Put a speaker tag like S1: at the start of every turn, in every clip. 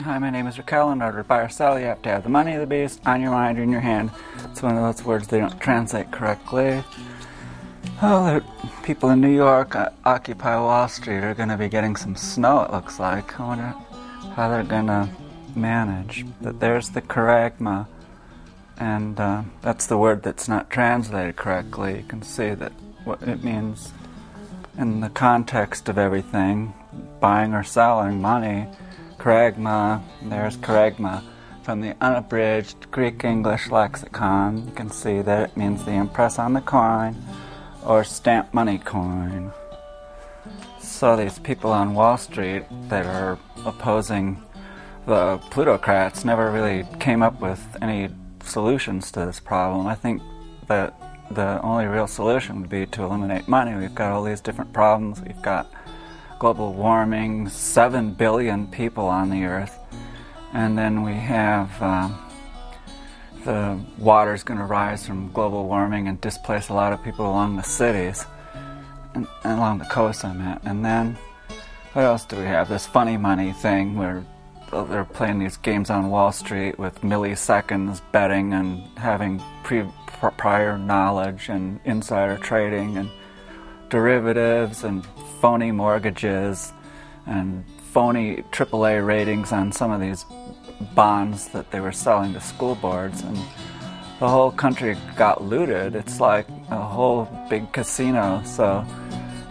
S1: Hi, my name is Raquel. In order to buy or sell, you have to have the money of the beast on your mind or in your hand. It's one of those words they don't translate correctly. Oh, the people in New York Occupy Wall Street are going to be getting some snow, it looks like. I wonder how they're going to manage. But there's the charagma, and that's the word that's not translated correctly. You can see that what it means in the context of everything, buying or selling money. Charagma, there's charagma from the unabridged Greek-English lexicon. You can see that it means the impress on the coin or stamp money coin. So these people on Wall Street that are opposing the plutocrats never really came up with any solutions to this problem. I think that the only real solution would be to eliminate money. We've got all these different problems. We've got global warming, 7 billion people on the earth, and then we have the water's going to rise from global warming and displace a lot of people along the cities, and along the coast I meant. And then what else do we have? This funny money thing where they're playing these games on Wall Street with milliseconds betting and having prior knowledge and insider trading and derivatives and phony mortgages and phony AAA ratings on some of these bonds that they were selling to school boards, and the whole country got looted. It's like a whole big casino. So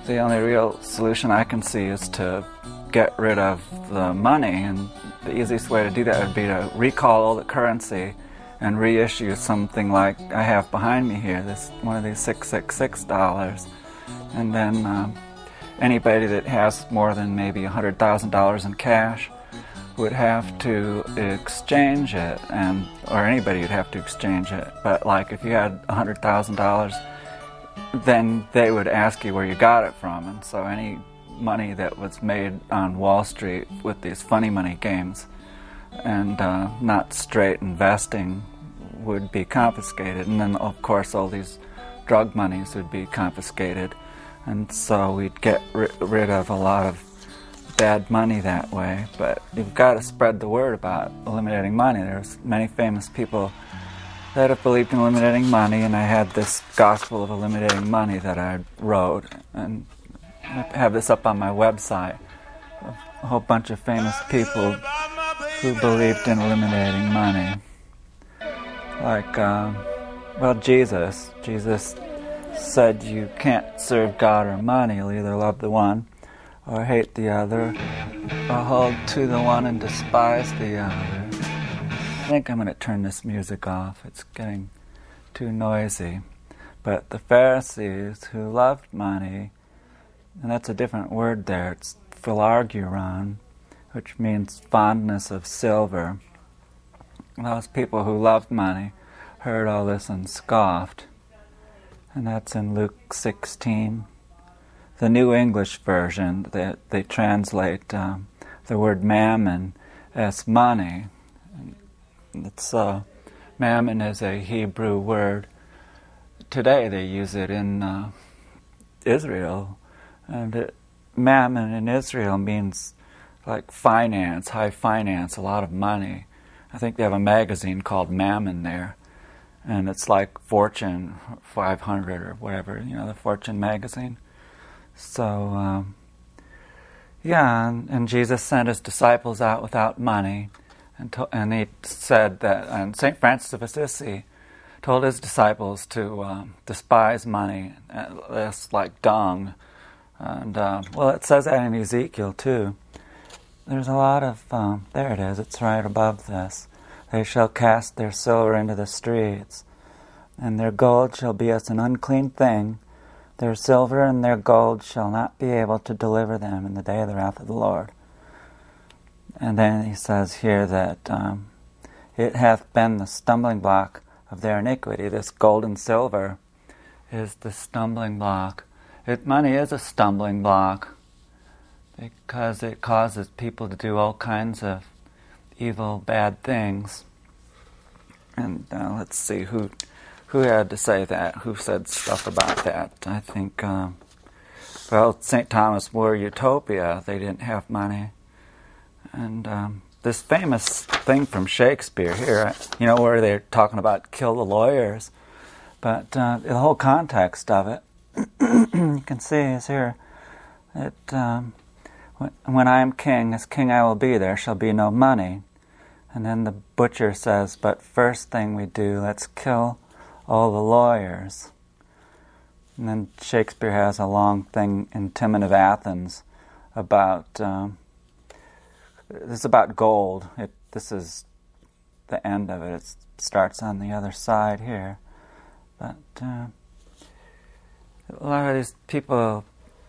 S1: the only real solution I can see is to get rid of the money, and the easiest way to do that would be to recall all the currency and reissue something like I have behind me here, this one of these $666, and then anybody that has more than maybe $100,000 in cash would have to exchange it, or anybody would have to exchange it. But like if you had $100,000, then they would ask you where you got it from, and so any money that was made on Wall Street with these funny money games and not straight investing would be confiscated, and then of course all these drug monies would be confiscated. And so we'd get rid of a lot of bad money that way. But you've got to spread the word about eliminating money. There's many famous people that have believed in eliminating money, and I had this Gospel of Eliminating Money that I wrote, and I have this up on my website. A whole bunch of famous people who believed in eliminating money. Like, Jesus. Jesus said you can't serve God or money. You'll either love the one or hate the other, or hold to the one and despise the other. I think I'm going to turn this music off. It's getting too noisy. But the Pharisees who loved money, and that's a different word there, it's philarguron, which means fondness of silver. Those people who loved money heard all this and scoffed. And that's in Luke 16. The New English Version, they translate the word mammon as money. It's mammon is a Hebrew word. Today they use it in Israel. And mammon in Israel means like finance, high finance, a lot of money. I think they have a magazine called Mammon there. And it's like Fortune 500 or whatever, the Fortune magazine. So, and Jesus sent his disciples out without money. And he said that, and St. Francis of Assisi told his disciples to despise money. It's like dung. And, it says that in Ezekiel too. There's a lot of, there it is, it's right above this. They shall cast their silver into the streets, and their gold shall be as an unclean thing. Their silver and their gold shall not be able to deliver them in the day of the wrath of the Lord. And then he says here that it hath been the stumbling block of their iniquity. This gold and silver is the stumbling block. Money is a stumbling block because it causes people to do all kinds of evil, bad things. And let's see who had to say that, who said stuff about that. I think, St. Thomas More Utopia, they didn't have money. And this famous thing from Shakespeare here, where they're talking about kill the lawyers. But the whole context of it, you can see is here. When I am king, as king I will be, there shall be no money. And then the butcher says, but first thing we do, let's kill all the lawyers. And then Shakespeare has a long thing in Timon of Athens about, this is about gold. This is the end of it. It starts on the other side here. But a lot of these people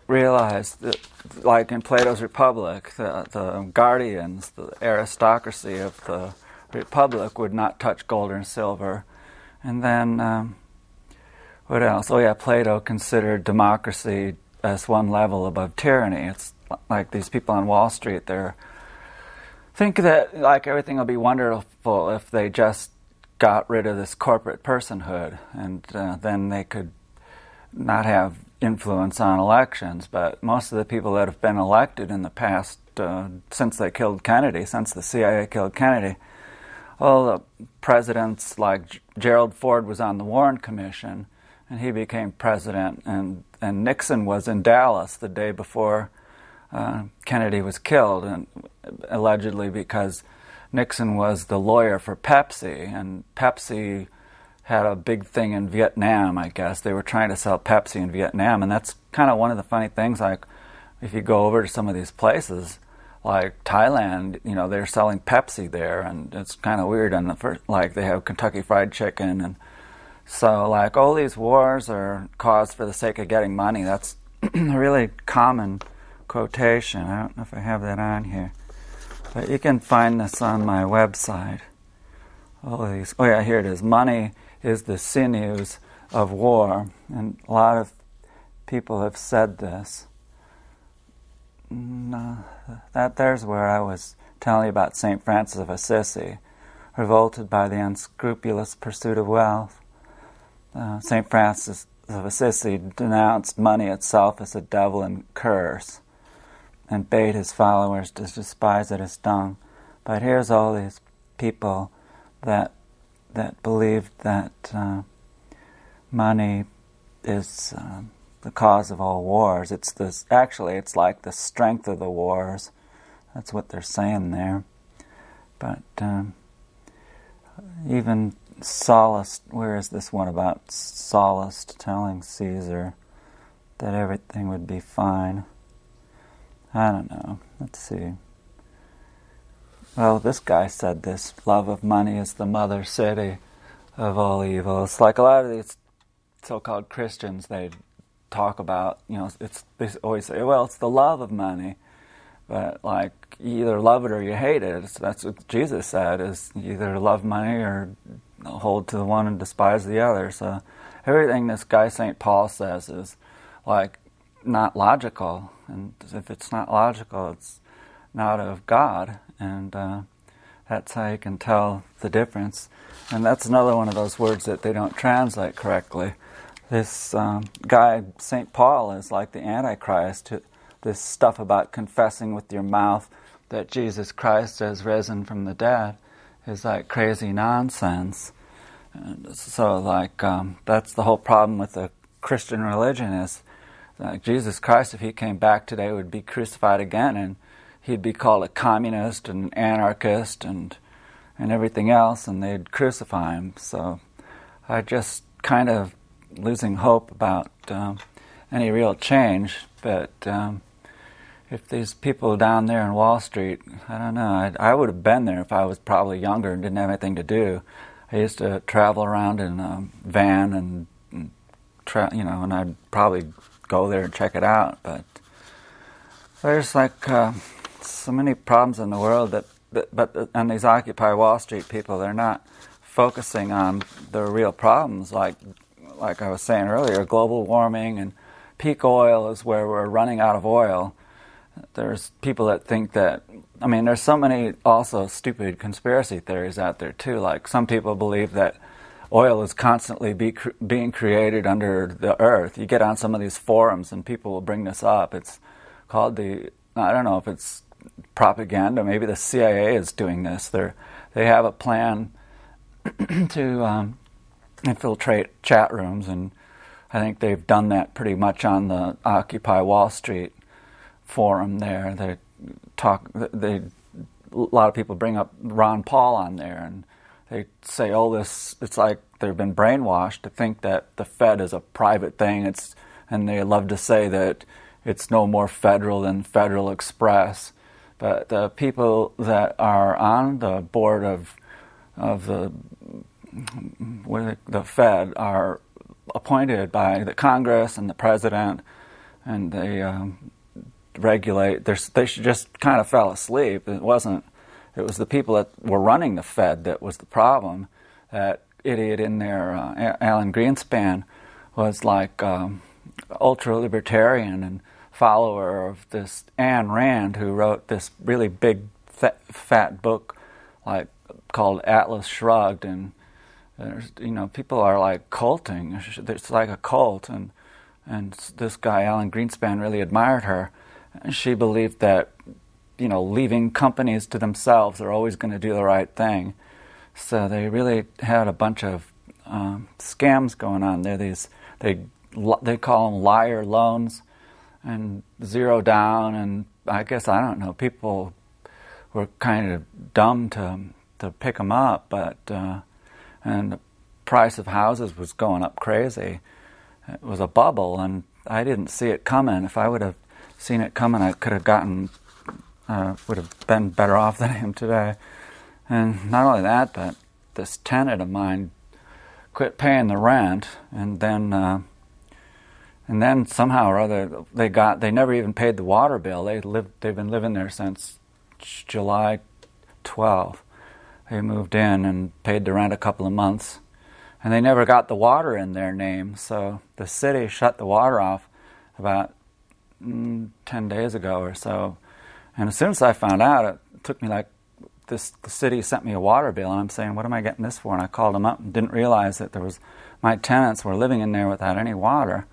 S1: realize that, like in Plato's Republic, the guardians, the aristocracy of the Republic would not touch gold and silver. And then, what else? Oh yeah, Plato considered democracy as one level above tyranny. It's like these people on Wall Street, they think that like everything will be wonderful if they just got rid of this corporate personhood, and then they could not have influence on elections. But most of the people that have been elected in the past, since they killed Kennedy, since the CIA killed Kennedy, all the presidents, like Gerald Ford was on the Warren Commission, and he became president, and Nixon was in Dallas the day before Kennedy was killed, and allegedly because Nixon was the lawyer for Pepsi, and Pepsi had a big thing in Vietnam, I guess. They were trying to sell Pepsi in Vietnam, and that's kind of one of the funny things, like, if you go over to some of these places, like Thailand, they're selling Pepsi there, and it's kind of weird. And like, they have Kentucky Fried Chicken, and so, like, all these wars are caused for the sake of getting money. That's a really common quotation. I don't know if I have that on here, but you can find this on my website. All these. Oh yeah, here it is. Money is the sinews of war, and a lot of people have said this. There's where I was telling you about St. Francis of Assisi, revolted by the unscrupulous pursuit of wealth. St. Francis of Assisi denounced money itself as a devil and curse, and bade his followers to despise it as dung. But here's all these people that believed that money is the cause of all wars. It's like the strength of the wars. That's what they're saying there. But even Sallust, where is this one about Sallust telling Caesar that everything would be fine? I don't know. Let's see. Well, this guy said this, love of money is the mother city of all evil. It's like a lot of these so-called Christians, they talk about, they always say, well, it's the love of money. But, like, you either love it or you hate it. That's what Jesus said, is you either love money or hold to the one and despise the other. So everything this guy St. Paul says is, like, not logical. And if it's not logical, it's not of God. And that's how you can tell the difference. And that's another one of those words that they don't translate correctly. This guy, St. Paul, is like the Antichrist. This stuff about confessing with your mouth that Jesus Christ has risen from the dead is like crazy nonsense. And so, like, that's the whole problem with the Christian religion, is like Jesus Christ, if he came back today, would be crucified again, and he'd be called a communist and anarchist and everything else, and they'd crucify him. So I just kind of losing hope about any real change. But if these people down there in Wall Street, I don't know, I would have been there if I was probably younger and didn't have anything to do. I used to travel around in a van and and I'd probably go there and check it out. But there's like so many problems in the world and these Occupy Wall Street people, they're not focusing on the real problems, like I was saying earlier, global warming and peak oil is where we're running out of oil. There's people that think that, there's so many also stupid conspiracy theories out there too. Like, some people believe that oil is constantly being created under the earth. You get on some of these forums and people will bring this up. It's called I don't know if it's propaganda. Maybe the CIA is doing this. They have a plan to infiltrate chat rooms, and I think they've done that pretty much on the Occupy Wall Street forum there. A lot of people bring up Ron Paul on there, and they say, it's like they've been brainwashed to think that the Fed is a private thing. And they love to say that it's no more federal than Federal Express. But the people that are on the board of the Fed are appointed by the Congress and the President, and they regulate. They just kind of fell asleep. It was the people that were running the Fed that was the problem. That idiot in there, Alan Greenspan, was like ultra-libertarian and follower of this Ayn Rand, who wrote this really big, fat book called Atlas Shrugged, and people are like culting. It's like a cult, and this guy Alan Greenspan really admired her. And she believed that leaving companies to themselves, they're always going to do the right thing. So they really had a bunch of scams going on there. They call them liar loans and zero down, and I guess, I don't know, people were kind of dumb to pick them up, but and the price of houses was going up crazy. It was a bubble, and I didn't see it coming. If I would have seen it coming, I could have would have been better off than I am today. And not only that, but this tenant of mine quit paying the rent, and then somehow or other they never even paid the water bill. They've been living there since July 12th. They moved in and paid the rent a couple of months, and they never got the water in their name. So the city shut the water off about 10 days ago or so. And as soon as I found out, it took me the city sent me a water bill, and I'm saying, what am I getting this for? And I called them up and didn't realize that my tenants were living in there without any water.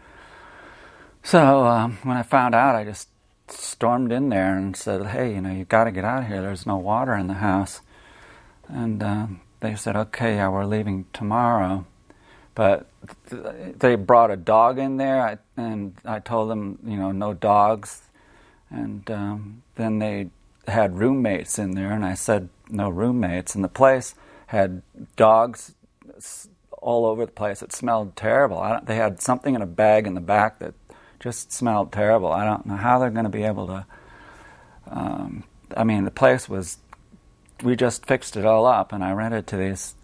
S1: So when I found out, I just stormed in there and said, hey, you got to get out of here. There's no water in the house. And they said, okay, yeah, we're leaving tomorrow. But they brought a dog in there, and I told them, no dogs. And then they had roommates in there, and I said, no roommates. And the place had dogs all over the place. It smelled terrible. They had something in a bag in the back that just smelled terrible. I don't know how they're going to be able to... the place was... We just fixed it all up, and I rented to these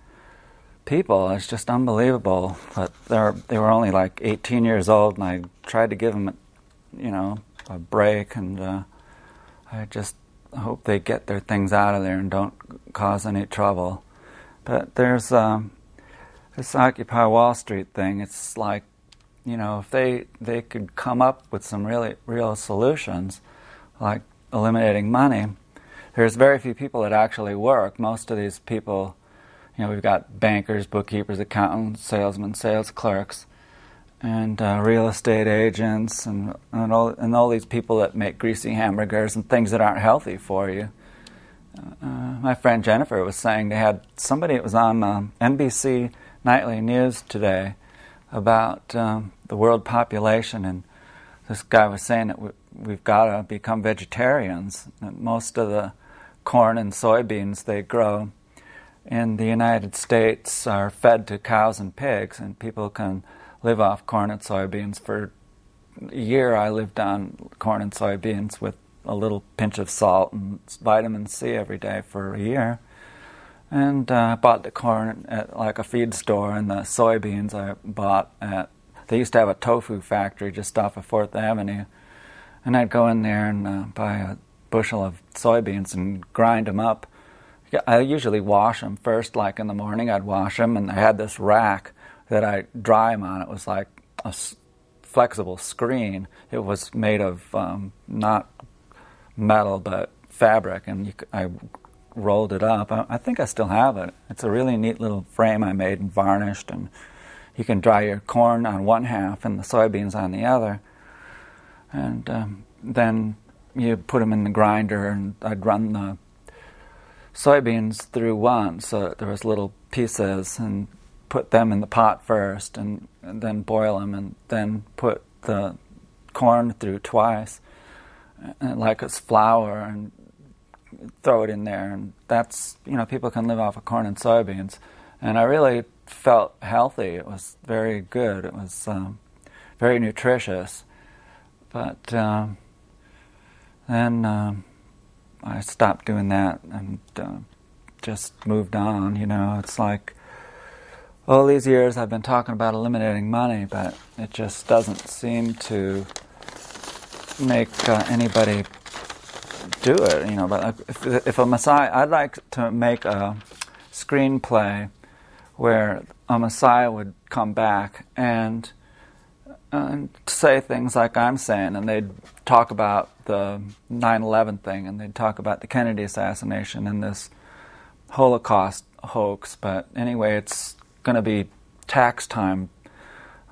S1: people. It's just unbelievable. But they were only like 18 years old, and I tried to give them, a break, and I just hope they get their things out of there and don't cause any trouble. But there's this Occupy Wall Street thing. It's like, if they could come up with some real solutions, like eliminating money. There's very few people that actually work. Most of these people, we've got bankers, bookkeepers, accountants, salesmen, sales clerks, and real estate agents, and all these people that make greasy hamburgers and things that aren't healthy for you. My friend Jennifer was saying they had somebody that was on NBC Nightly News today about the world population, and this guy was saying that we've got to become vegetarians. That most of the corn and soybeans they grow in the United States are fed to cows and pigs, and people can live off corn and soybeans. For a year I lived on corn and soybeans with a little pinch of salt and vitamin C every day for a year. And I bought the corn at like a feed store, and the soybeans I bought at... They used to have a tofu factory just off of 4th Avenue. And I'd go in there and buy a bushel of soybeans and grind them up. I usually wash them first, like in the morning I'd wash them, and I had this rack that I dry them on. It was like a flexible screen. It was made of not metal but fabric, and I rolled it up. I think I still have it. It's a really neat little frame I made and varnished, and you can dry your corn on one half and the soybeans on the other. And then you put them in the grinder, and I'd run the soybeans through one so that there was little pieces, and put them in the pot first, and then boil them, and then put the corn through twice, like it's flour, and throw it in there. And that's, people can live off of corn and soybeans. And I really felt healthy. It was very good. It was very nutritious. But then I stopped doing that and just moved on. It's like all these years I've been talking about eliminating money, but it just doesn't seem to make anybody do it. But if a Messiah, I'd like to make a screenplay where a Messiah would come back and say things like I'm saying, and they'd talk about the 9/11 thing, and they'd talk about the Kennedy assassination and this Holocaust hoax. But anyway, it's going to be tax time.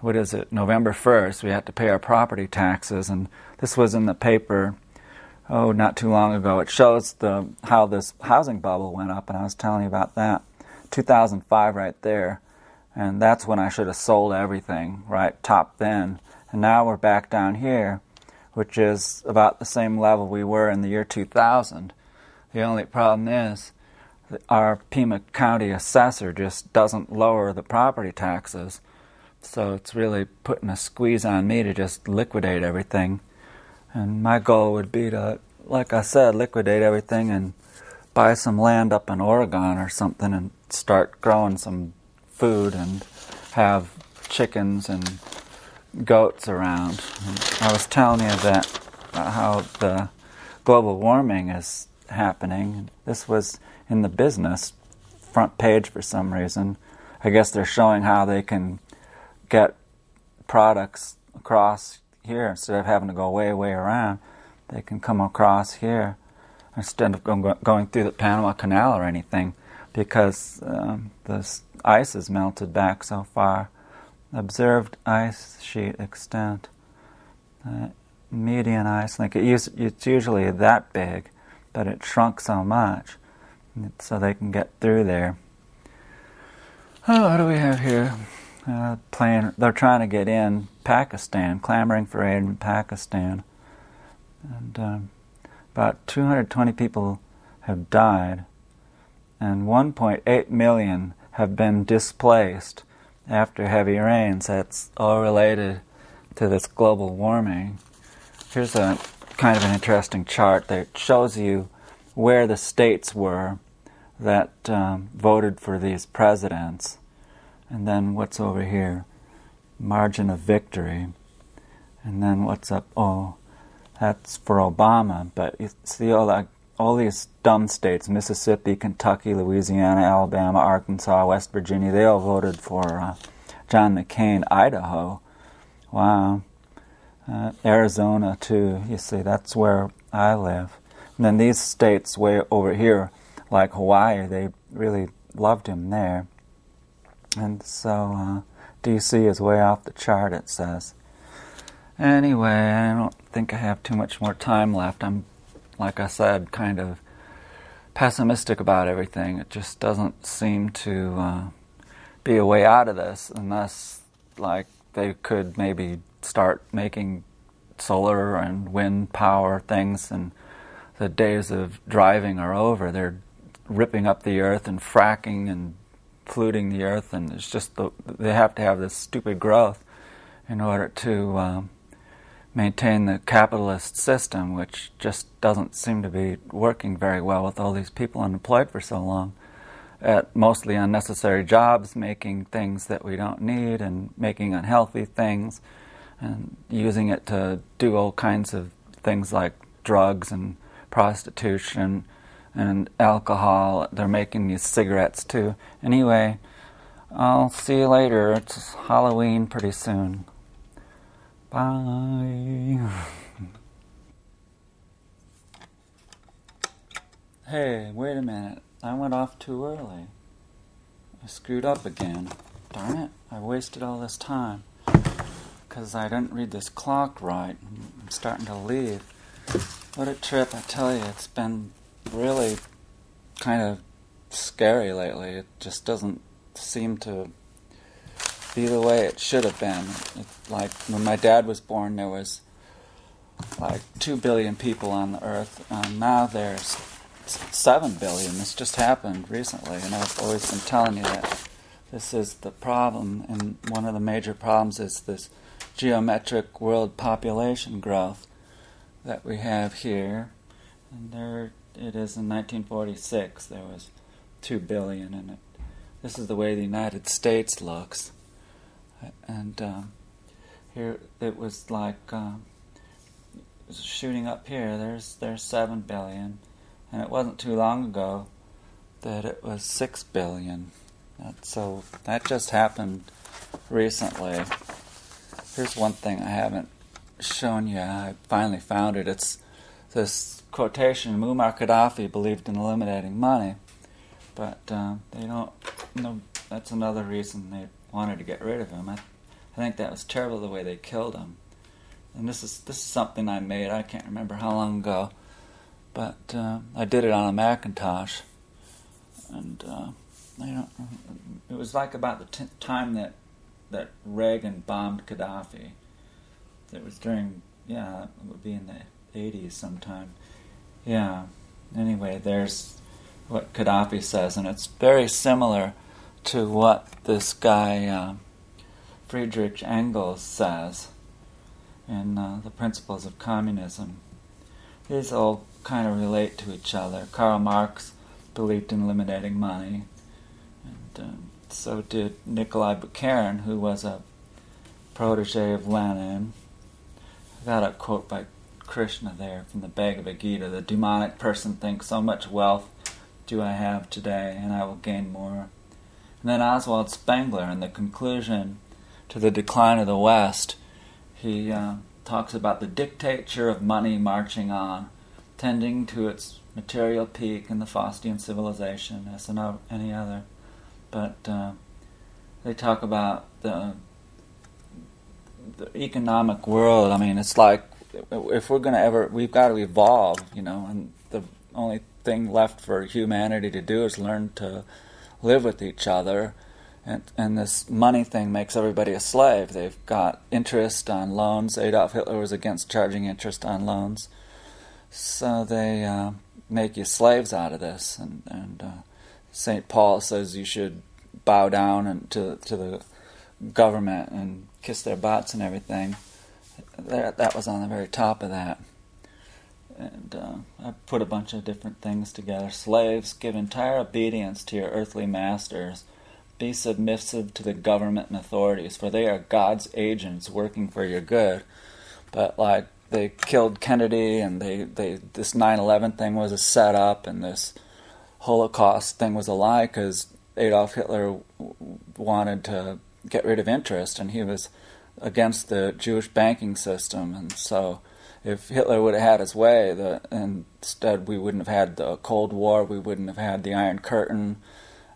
S1: What is it? November 1st. We have to pay our property taxes, and this was in the paper, not too long ago. It shows how this housing bubble went up, and I was telling you about that. 2005 right there. And that's when I should have sold everything, right, top then. And now we're back down here, which is about the same level we were in the year 2000. The only problem is our Pima County assessor just doesn't lower the property taxes. So it's really putting a squeeze on me to just liquidate everything. And my goal would be to, like I said, liquidate everything and buy some land up in Oregon or something and start growing some food and have chickens and goats around. And I was telling you that how the global warming is happening. This was in the business front page for some reason. I guess they're showing how they can get products across here instead of having to go way around. They can come across here instead of going through the Panama Canal or anything, because the ice is melted back so far. Observed ice sheet extent. Median ice link. It's usually that big, but it shrunk so much, so they can get through there. Oh, what do we have here? They're trying to get in Pakistan, clamoring for aid in Pakistan. And about 220 people have died, and 1.8 million have been displaced after heavy rains. That's all related to this global warming. Here's a kind of an interesting chart that shows you where the states were that voted for these presidents. And then what's over here? Margin of victory. And then what's up? Oh, that's for Obama. But you see all these dumb states, Mississippi, Kentucky, Louisiana, Alabama, Arkansas, West Virginia, they all voted for John McCain. Idaho. Wow. Arizona, too. You see, that's where I live. And then these states way over here, like Hawaii, they really loved him there. And so D.C. is way off the chart, it says. Anyway, I don't think I have too much more time left. I'm, like I said, kind of pessimistic about everything. It just doesn't seem to be a way out of this unless, like, they could maybe start making solar and wind power things, and the days of driving are over. They're ripping up the earth and fracking and polluting the earth, and it's just they have to have this stupid growth in order to maintain the capitalist system, which just doesn't seem to be working very well with all these people unemployed for so long at mostly unnecessary jobs, making things that we don't need and making unhealthy things and using it to do all kinds of things like drugs and prostitution and alcohol. They're making these cigarettes too. Anyway, I'll see you later. It's Halloween pretty soon. Bye. Hey, wait a minute. I went off too early. I screwed up again. Darn it. I wasted all this time because I didn't read this clock right. I'm starting to leave. What a trip, I tell you. It's been really kind of scary lately. It just doesn't seem to be the way it should have been. Like when my dad was born, there was like 2 billion people on the earth. Now there's 7 billion. This just happened recently, and I've always been telling you that this is the problem, and one of the major problems is this geometric world population growth that we have here. And there it is in 1946. There was 2 billion, and this is the way the United States looks. And here it was like shooting up here. There's 7 billion, and it wasn't too long ago that it was 6 billion. So that just happened recently. Here's one thing I haven't shown you. I finally found it. It's this quotation. Muammar Gaddafi believed in eliminating money, but they don't. No, that's another reason they wanted to get rid of him. I think that was terrible the way they killed him. And this is something I made. I can't remember how long ago, but I did it on a Macintosh, and it was like about the time that Reagan bombed Gaddafi. It was during, it would be in the 80s sometime. Yeah. Anyway, there's what Gaddafi says, and it's very similar to what this guy Friedrich Engels says in The Principles of Communism. These all kind of relate to each other. Karl Marx believed in eliminating money, and so did Nikolai Bukharin, who was a protege of Lenin. I got a quote by Krishna there from the Bhagavad Gita. The demonic person thinks, so much wealth do I have today, and I will gain more. And then Oswald Spengler, in the conclusion to The Decline of the West, he talks about the dictature of money marching on, tending to its material peak in the Faustian civilization as in any other. But they talk about the economic world. I mean, it's like if we're going to ever, we've got to evolve, and the only thing left for humanity to do is learn to live with each other. And this money thing makes everybody a slave. They've got interest on loans. Adolf Hitler was against charging interest on loans. So they make you slaves out of this. And St. Paul says you should bow down to the government and kiss their butts and everything. That was on the very top of that. And I put a bunch of different things together. Slaves, give entire obedience to your earthly masters. Be submissive to the government and authorities, for they are God's agents working for your good. But like they killed Kennedy, and this 9/11 thing was a setup, and this Holocaust thing was a lie because Adolf Hitler wanted to get rid of interest, and he was against the Jewish banking system. And so if Hitler would have had his way, instead we wouldn't have had the Cold War, we wouldn't have had the Iron Curtain,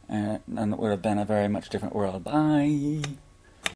S1: and it would have been a very much different world. Bye.